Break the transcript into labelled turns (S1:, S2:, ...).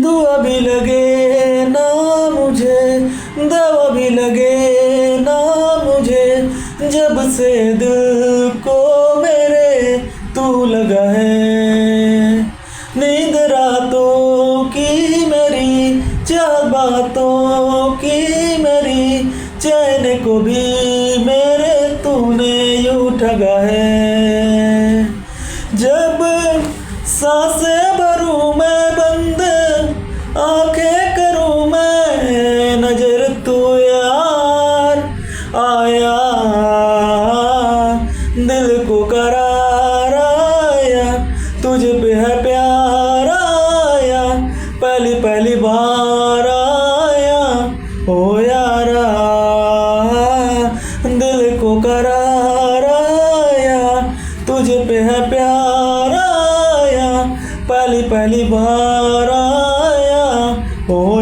S1: दुआ भी लगे ना मुझे, दवा भी लगे ना मुझे, जब से दिल को मेरे तू लगा है। नींद रातों की मेरी, चाह बातों की मेरी, चैन को भी मेरे तूने यूं ठगा है। जब सांसें भरूं मैं बंद, आंखें करूं मैं नजर, तू यार आया, दिल को करार आया, तुझ पे है प्यार आया, पहली पहली बार आया ओ यारा, दिल को करार आया, तुझ पे है प्यार आया, पहली पहली बार आया ओ